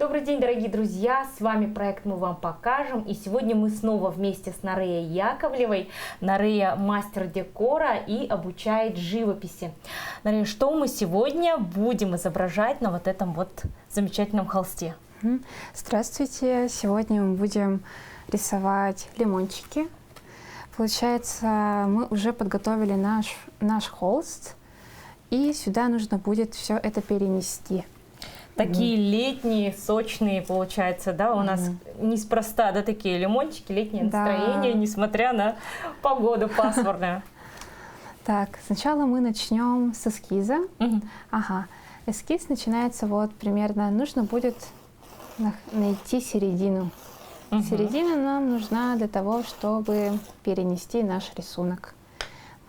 Добрый день, дорогие друзья! С вами проект «Мы вам покажем». И сегодня мы снова вместе с Нареей Яковлевой. Нарея мастер декора и обучает живописи. Нарея, что мы сегодня будем изображать на вот этом вот замечательном холсте? Здравствуйте! Сегодня мы будем рисовать лимончики. Получается, мы уже подготовили наш холст, и сюда нужно будет все это перенести. Такие летние, сочные, получается, да, у нас неспроста, да, такие лимончики, летнее настроение, несмотря на погоду пасмурную. Так, сначала мы начнем с эскиза. Эскиз начинается вот примерно, нужно будет найти середину. Середина нам нужна для того, чтобы перенести наш рисунок.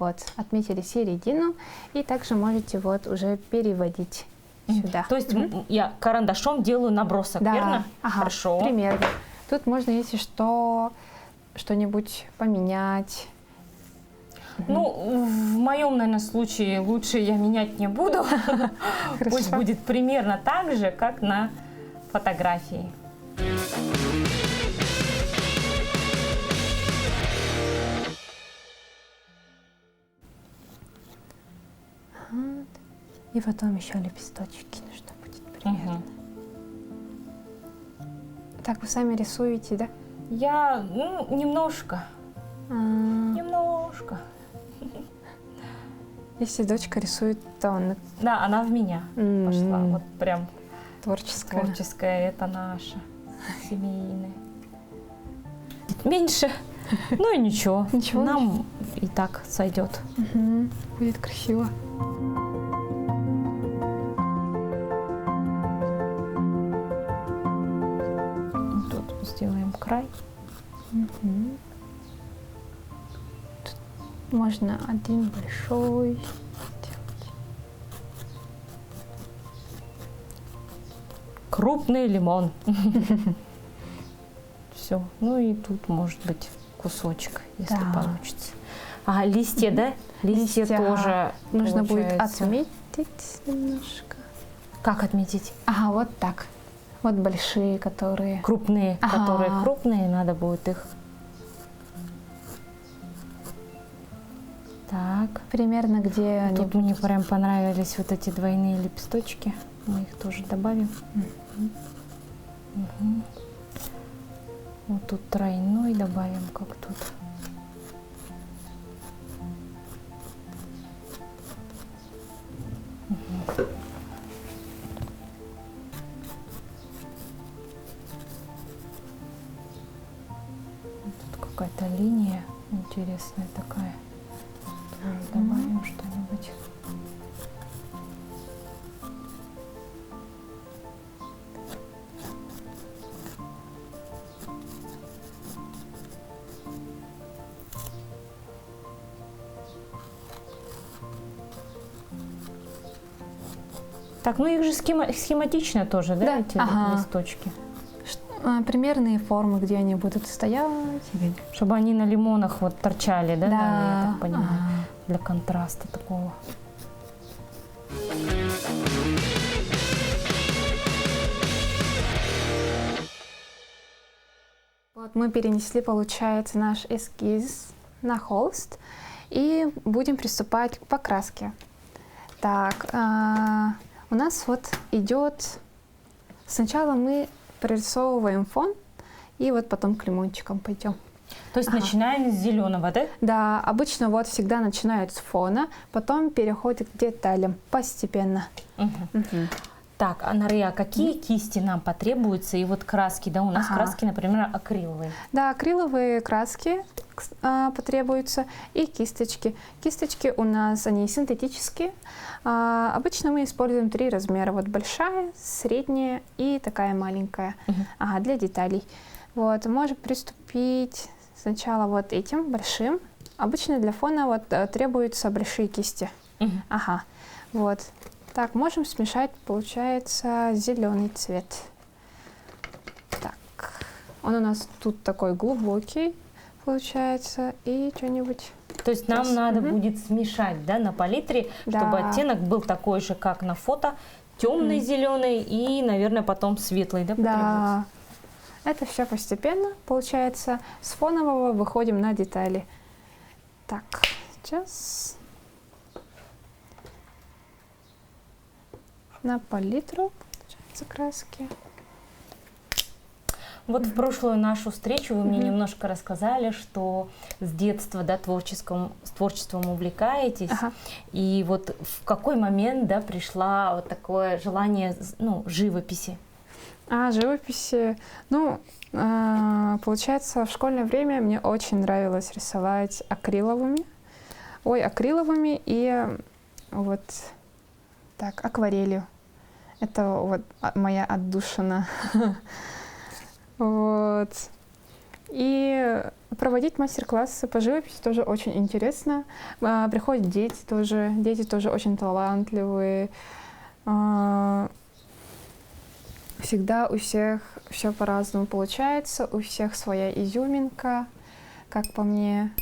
Вот, отметили середину, и также можете вот уже переводить сюда. То есть я карандашом делаю набросок, верно? Хорошо. Примерно. Тут можно, если что, что-нибудь поменять. Ну, в моем, наверное, случае лучше я менять не буду. Пусть будет примерно так же, как на фотографии. И потом еще лепесточки нужно будет примерно. Так, вы сами рисуете, да? Я, немножко. Немножко. Если дочка рисует, то она... Да, она в меня пошла. Вот прям творческая. Творческая, это наша, семейная. Меньше, ну и ничего. Нам и так сойдет. Будет красиво. Тут сделаем край. Тут можно один большой делать. Крупный лимон. Все. Ну и тут может быть кусочек, если получится. А листья, да? Листья тоже нужно будет отметить немножко. Как отметить? Ага, вот так. Вот большие, которые... Крупные, которые крупные, надо будет их... Так. Примерно где Тут мне прям понравились вот эти двойные лепесточки. Мы их тоже добавим. Вот тут тройной добавим, как тут. Тут какая-то линия интересная такая. Добавим что-нибудь. Так, ну их же схематично тоже, да, эти листочки? Примерные формы, где они будут стоять. Чтобы они на лимонах вот торчали, да, я так понимаю, для контраста такого. Вот мы перенесли, получается, наш эскиз на холст и будем приступать к покраске. Так, у нас вот идет, сначала мы прорисовываем фон, и вот потом к лимончикам пойдем. То есть начинаем с зеленого, да? Да, обычно вот всегда начинают с фона, потом переходят к деталям постепенно. Так, Нарея, какие кисти нам потребуются? И вот краски, да, у нас краски, например, акриловые. Да, акриловые краски потребуются и кисточки. Кисточки у нас, они синтетические. Обычно мы используем 3 размера. Вот большая, средняя и такая маленькая для деталей. Вот, можем приступить сначала вот этим большим. Обычно для фона вот требуются большие кисти. Вот. Так, можем смешать, получается, зеленый цвет. Так, он у нас тут такой глубокий, получается, и что-нибудь... То есть нам надо будет смешать, да, на палитре, чтобы оттенок был такой же, как на фото, темный зеленый и, наверное, потом светлый, да, потребуется? Да, это все постепенно получается. С фонового выходим на детали. Так, сейчас на палитру, получается, краски. Вот в прошлую нашу встречу вы мне немножко рассказали, что с детства, да, с творчеством увлекаетесь. Ага. И вот в какой момент, да, пришла вот такое желание, ну, живописи? Живописи. Ну, получается, в школьное время мне очень нравилось рисовать акриловыми. Акриловыми и вот так, акварелью. Это вот моя отдушина. Вот. И проводить мастер-классы по живописи тоже очень интересно. Приходят дети тоже очень талантливые. Всегда у всех все по-разному получается, у всех своя изюминка, как по мне.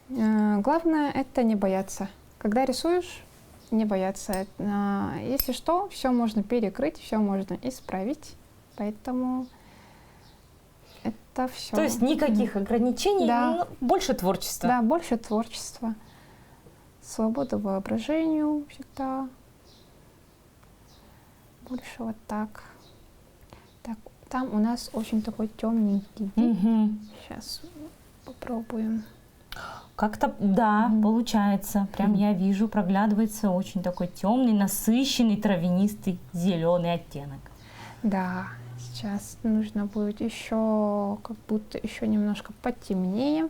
Главное — это не бояться. Когда рисуешь, не бояться. Если что, все можно перекрыть, все можно исправить. Поэтому это все. То есть никаких ограничений, Да. Больше творчества. Да, больше творчества. Свобода воображению всегда. Больше вот так. Так, там у нас очень такой темненький. Сейчас попробуем. Как-то, да, получается. Прям я вижу, проглядывается очень такой темный, насыщенный, травянистый, зеленый оттенок. Да, сейчас нужно будет еще, как будто еще немножко потемнее.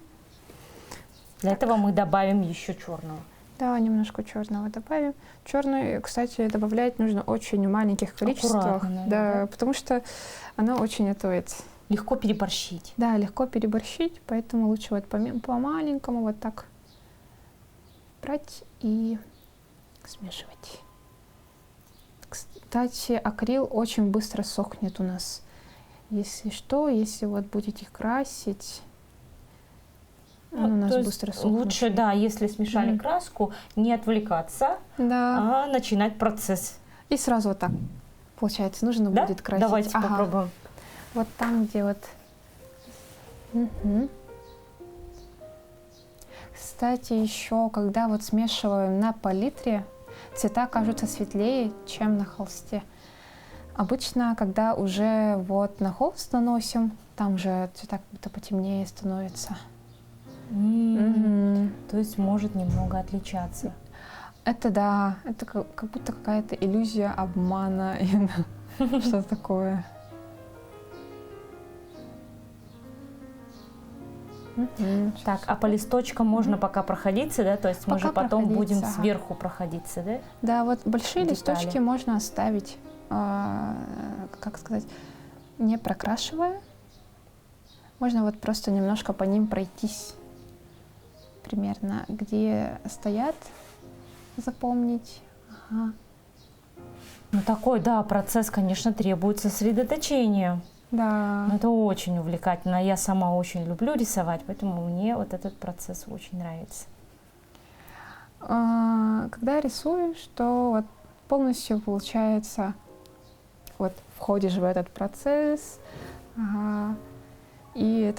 Для этого мы добавим еще черного. Да, немножко черного добавим. Черный, кстати, добавлять нужно очень в маленьких количествах. Аккуратно, наверное, Да, потому что она очень легко переборщить. Да, легко переборщить, поэтому лучше вот по-маленькому вот так брать и смешивать. Кстати, акрил очень быстро сохнет у нас. Если что, если вот будете красить, он у нас быстро сохнет. Лучше, да, если смешали краску, не отвлекаться, Да. а начинать процесс. И сразу вот так. Получается, нужно Да? будет красить. Давайте попробуем. Вот там, где вот... Кстати, еще, когда вот смешиваем на палитре, цвета кажутся светлее, чем на холсте. Обычно, когда уже вот на холст наносим, там же цвета как будто потемнее становятся. То есть может немного отличаться. Это да, это как будто какая-то иллюзия обмана, что-то такое. Так, а по листочкам можно пока проходиться, да? То есть мы Пока же потом будем проходиться, сверху проходиться, да? Да, вот большие Детали. листочки можно оставить, как сказать, не прокрашивая. Можно вот просто немножко по ним пройтись. Примерно, где стоят, запомнить. Ага. Ну такой, да, процесс, конечно, требует сосредоточения. Да. Но это очень увлекательно. Я сама очень люблю рисовать, поэтому мне вот этот процесс очень нравится. Когда рисуешь, то вот полностью получается, вот входишь в этот процесс, и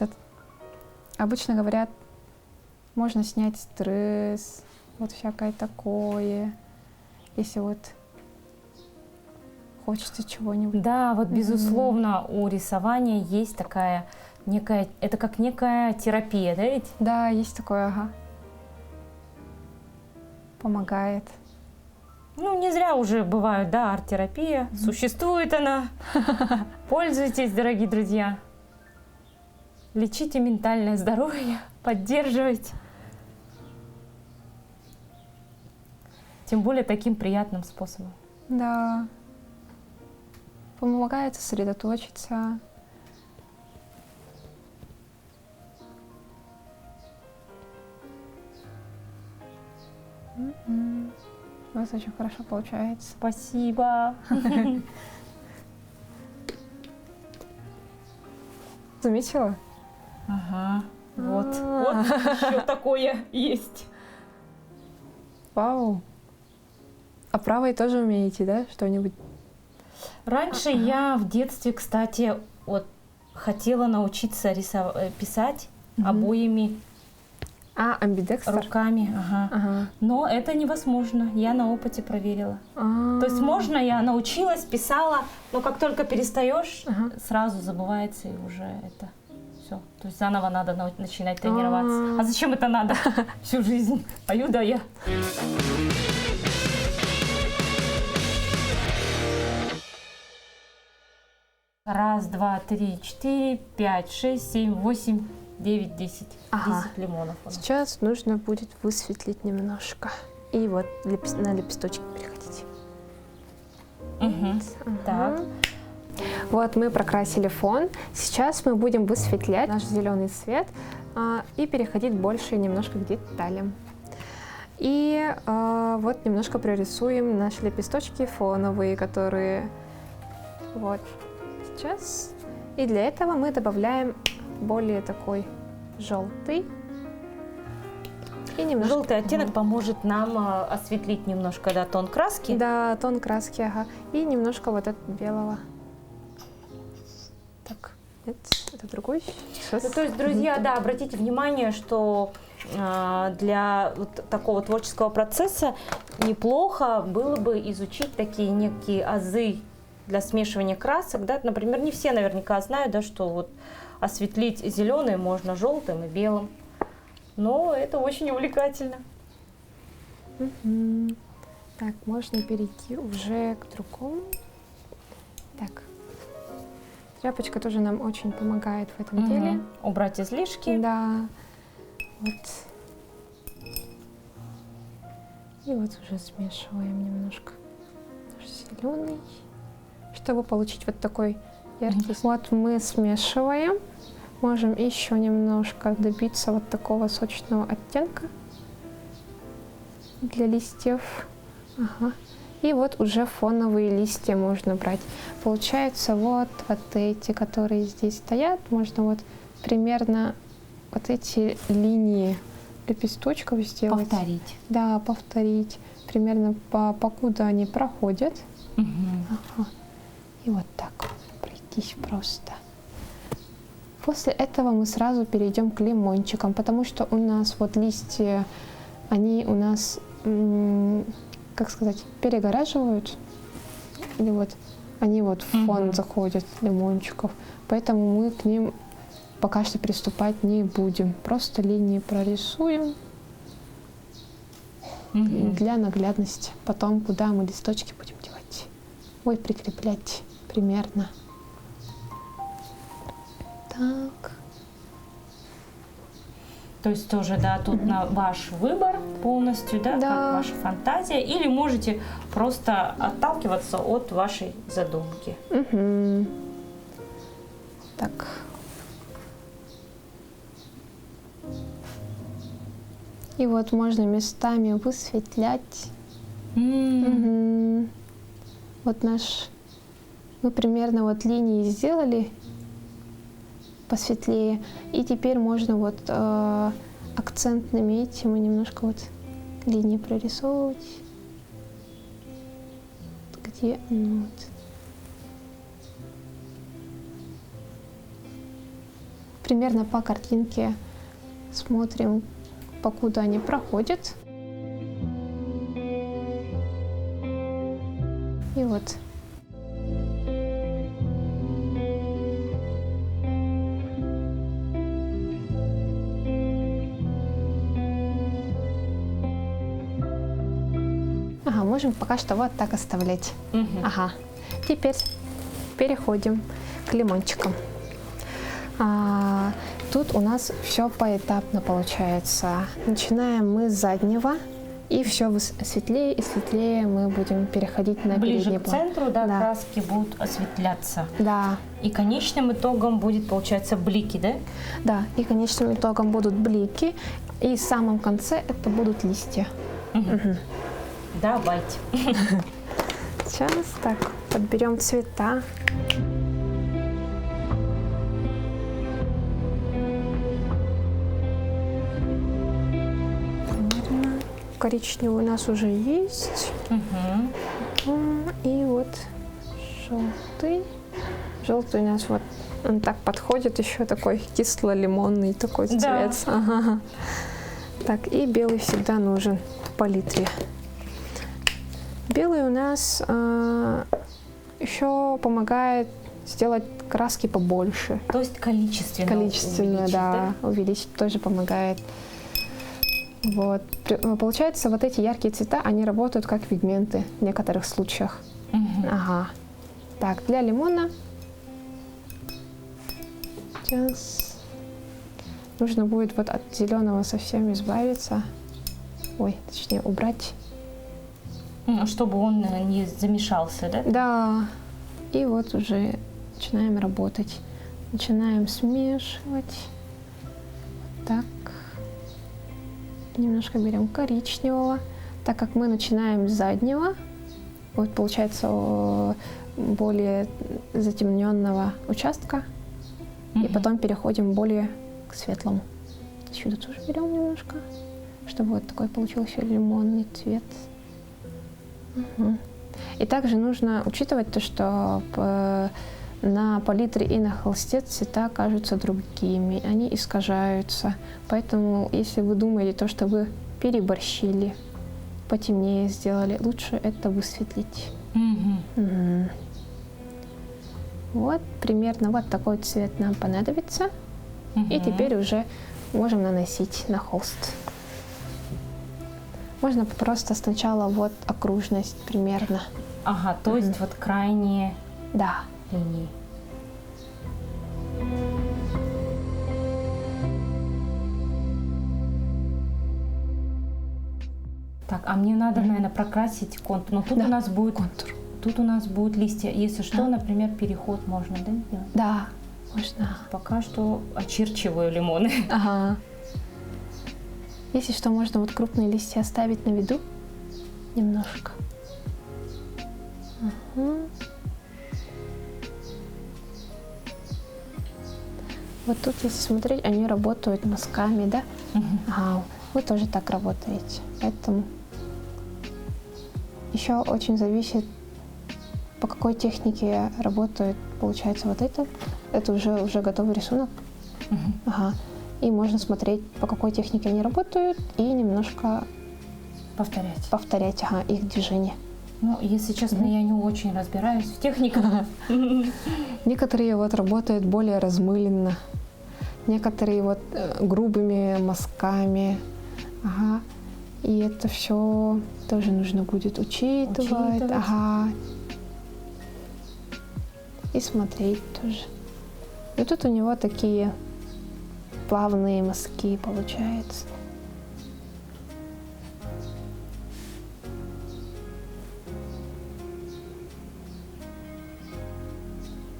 обычно говорят, можно снять стресс, вот всякое такое, если вот хочется чего-нибудь. Да, вот безусловно у рисования есть такая некая, это как некая терапия, да ведь? Да, есть такое, ага. Помогает. Ну, не зря уже бывает, да, арт-терапия. Существует она. Пользуйтесь, дорогие друзья. Лечите ментальное здоровье, поддерживайте. Тем более таким приятным способом. Да. Помогает сосредоточиться. У вас очень хорошо получается. Спасибо. Заметила? Ага. Вот еще такое есть. Вау. А правой тоже умеете, да, что-нибудь? Раньше я в детстве, кстати, вот хотела научиться писать обоими амбидекстер? руками. Ага. Ага. Но это невозможно. Я на опыте проверила. То есть можно, я научилась, писала, но как только перестаешь, сразу забывается и уже это все. То есть заново надо начинать тренироваться. А зачем это надо? Всю жизнь. Пою, да я. Раз, два, три, четыре, пять, шесть, семь, восемь, 9, 10. 10 лимонов у нас. Сейчас нужно будет высветлить немножко. И вот на лепесточки переходить. Так. Вот мы прокрасили фон. Сейчас мы будем высветлять наш зеленый цвет и переходить больше немножко к деталям. И вот немножко прорисуем наши лепесточки фоновые, которые вот сейчас. И для этого мы добавляем более такой желтый. И немножко... Желтый оттенок поможет нам осветлить немножко, да, тон краски. Да, тон краски, ага. И немножко вот этого белого. Так, нет, это другой. Сейчас. То есть, друзья, да, обратите внимание, что для вот такого творческого процесса неплохо было бы изучить такие некие азы для смешивания красок, да. Например, не все наверняка знают, да, что вот осветлить зеленый можно желтым и белым. Но это очень увлекательно. Так, можно перейти уже к другому. Так, тряпочка тоже нам очень помогает в этом деле. Убрать излишки. Да. Вот. И вот уже смешиваем немножко наш зеленый, чтобы получить вот такой яркий. Вот мы смешиваем. Можем еще немножко добиться вот такого сочного оттенка для листьев. Ага. И вот уже фоновые листья можно брать. Получается вот эти, которые здесь стоят, можно вот примерно вот эти линии лепесточков сделать. Повторить. Да, повторить. Примерно покуда они проходят. Ага. И вот так пройтись просто. После этого мы сразу перейдем к лимончикам, потому что у нас вот листья, они у нас, как сказать, перегораживают, или вот они вот в фон заходят лимончиков, поэтому мы к ним пока что приступать не будем, просто линии прорисуем для наглядности, потом куда мы листочки будем девать, ой, прикреплять примерно. Так. То есть тоже, да, тут на ваш выбор полностью, да, как ваша фантазия, или можете просто отталкиваться от вашей задумки. Так. И вот можно местами высветлять. Вот мы примерно вот линии сделали посветлее. И теперь можно вот акцентными этим немножко вот линии прорисовывать. Где? Вот. Примерно по картинке смотрим, покуда они проходят. И вот. Ага, можем пока что вот так оставлять. Ага. Теперь переходим к лимончикам. Тут у нас все поэтапно получается. Начинаем мы с заднего, и все светлее и светлее мы будем переходить на передний план. Ближе к центру, да, краски будут осветляться. Да. И конечным итогом будет, получается, блики, да? Да, и конечным итогом будут блики, и в самом конце это будут листья. Давайте. Сейчас так, подберем цвета. Примерно коричневый у нас уже есть. И вот желтый. Желтый у нас вот, он так подходит, еще такой кисло-лимонный такой цвет. Да. Ага. Так, и белый всегда нужен в палитре. Белый у нас еще помогает сделать краски побольше. То есть количественно Количественно, увеличить, да, увеличить тоже помогает. Вот. Получается, вот эти яркие цвета, они работают как пигменты в некоторых случаях. Ага. Так, для лимона сейчас нужно будет вот от зеленого совсем избавиться. Ой, точнее, убрать. Чтобы он не замешался, да? Да. И вот уже начинаем работать. Начинаем смешивать. Так. Немножко берем коричневого. Так как мы начинаем с заднего, вот получается более затемненного участка, и потом переходим более к светлому. Сюда тоже берем немножко, чтобы вот такой получился лимонный цвет. И также нужно учитывать то, что на палитре и на холсте цвета кажутся другими, они искажаются. Поэтому, если вы думаете, то, что вы переборщили, потемнее сделали, лучше это высветлить. Вот, примерно вот такой цвет нам понадобится. И теперь уже можем наносить на холст. Можно просто сначала вот окружность примерно. Ага, то есть вот крайние Да. линии. Так, а мне надо, наверное, прокрасить контур. Но тут Да, у нас будет контур. Тут у нас будут листья. Если что, например, переход можно, да, сделать? Да, можно. Пока что очерчиваю лимоны. Ага. Если что, можно вот крупные листья оставить на виду немножко. Вот тут, если смотреть, они работают мазками, да? Ага, вы тоже так работаете. Поэтому еще очень зависит, по какой технике работает, получается, вот это. Это уже готовый рисунок. Ага. И можно смотреть, по какой технике они работают, и немножко повторять их движение. Ну, если честно, я не очень разбираюсь в техниках. Некоторые вот работают более размыленно, некоторые вот грубыми мазками. Ага. И это все тоже нужно будет учитывать. Ага. И смотреть тоже. И тут у него такие плавные мазки получаются.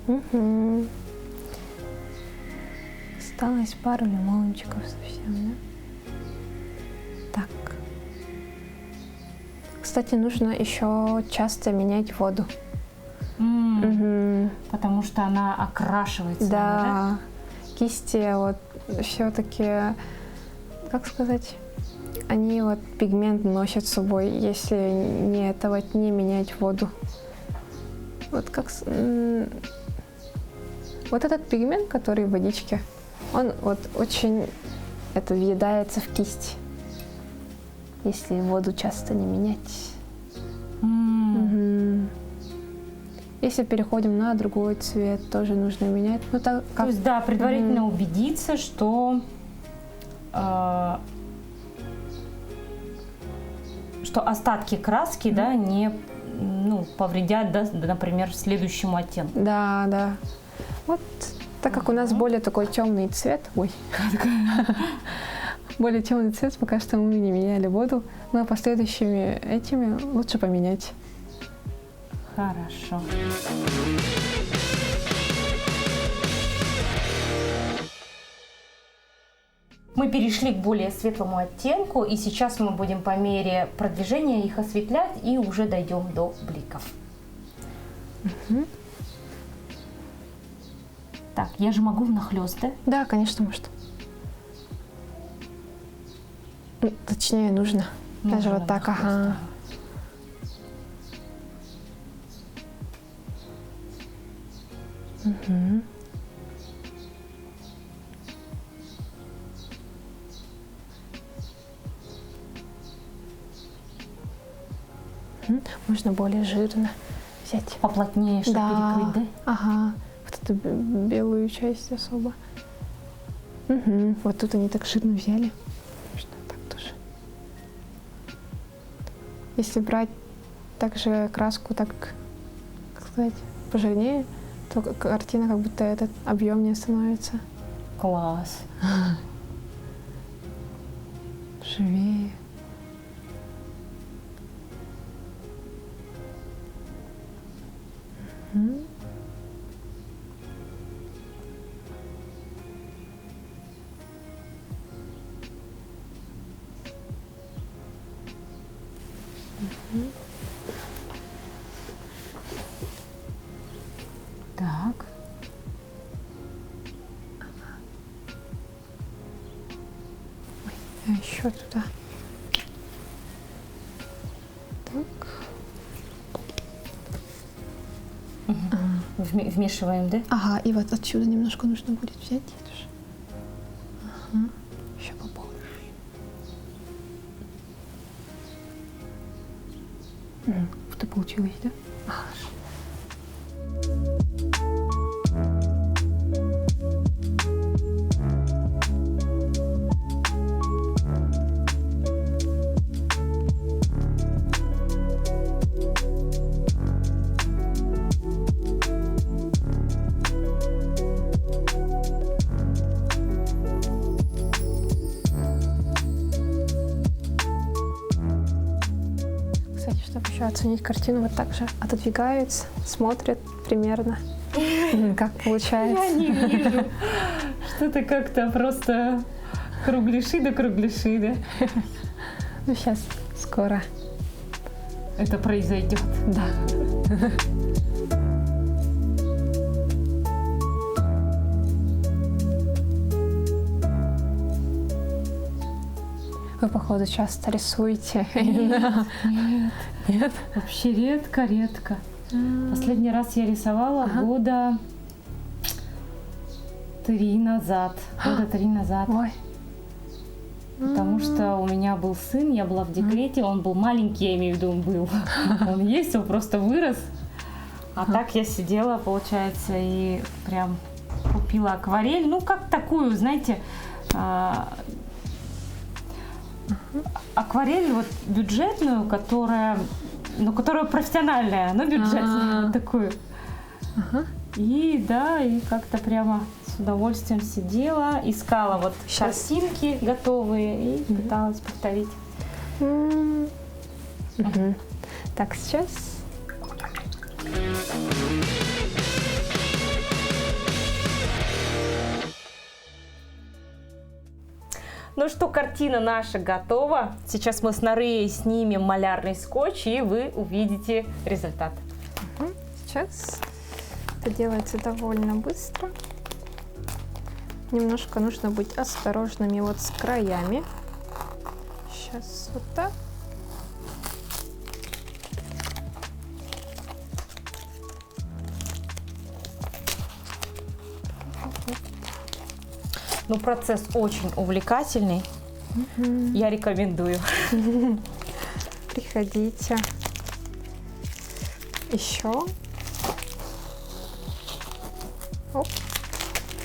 Угу. Осталось пару лимончиков совсем, да? Так. Кстати, нужно еще часто менять воду. Потому что она окрашивается. Да. Кисти вот все-таки, как сказать, они вот пигмент носят с собой, если не менять воду. Вот как вот этот пигмент, который в водичке, он вот очень въедается в кисть, если воду часто не менять. Если переходим на другой цвет, тоже нужно менять. Ну, так, как... То есть, да, предварительно убедиться, что остатки краски, да, не повредят, да, например, следующему оттенку. Да, да. Вот так как у нас более такой темный цвет, более темный цвет, пока что мы не меняли воду, но последующими этими лучше поменять. Хорошо. Мы перешли к более светлому оттенку, и сейчас мы будем по мере продвижения их осветлять и уже дойдем до бликов. Так, я же могу внахлёст, да? Да, конечно, может. Точнее, нужно. Даже Ножом вот так, ага. просто. Мгм. Можно более жирно взять. Поплотнее, чтобы перекрыть, да? Ага. Вот эту белую часть особо. Мгм. Вот тут они так жирно взяли. Можно так тоже. Если брать также краску так, как сказать, пожирнее, то картина как будто этот объемнее становится. Класс. Живее. Мгм. Так. А еще туда. Так. Вмешиваем, да? Ага, и вот отсюда немножко нужно будет взять тоже. Ага. Еще побольше. Вот и получилось, да? Ага. Кстати, чтобы еще оценить картину, вот так же отодвигаются, смотрят примерно, как Я получается. не вижу. Что-то как-то просто кругляши да кругляши, да? Ну, сейчас, скоро. Это произойдет. Да. Вы, походу, часто рисуете. Нет, Нет? вообще редко. Последний раз я рисовала Ага. года 3 назад. Ой. Потому что у меня был сын, я была в декрете, он был маленький, я имею в виду, он был. Он есть, он просто вырос. А так я сидела, получается, и прям купила акварель. Ну, как такую, знаете, акварель вот бюджетную, которая профессиональная, но бюджетную такую. Ага. И да, и как-то прямо с удовольствием сидела, искала вот Щас. картинки готовые и пыталась повторить. Мгм. Так, сейчас. Ну что, картина наша готова. Сейчас мы с Нареей снимем малярный скотч, и вы увидите результат. Сейчас. Это делается довольно быстро. Немножко нужно быть осторожными вот с краями. Сейчас вот так. Ну, процесс очень увлекательный. Я рекомендую. Приходите. Еще. Оп.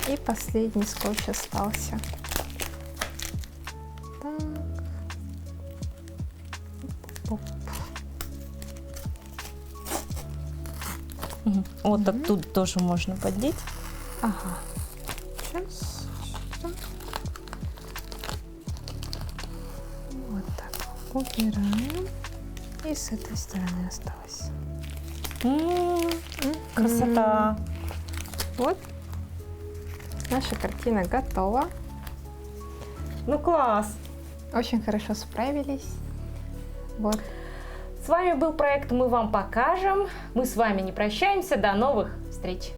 И последний скотч остался. Так. Оп. Вот оттуда тоже можно поддеть. Ага. Сейчас. Вот так. Убираем. И с этой стороны осталось. Красота. Вот. Наша картина готова. Ну, класс. Очень хорошо справились. Вот. С вами был проект «Мы вам покажем». Мы с вами не прощаемся. До новых встреч.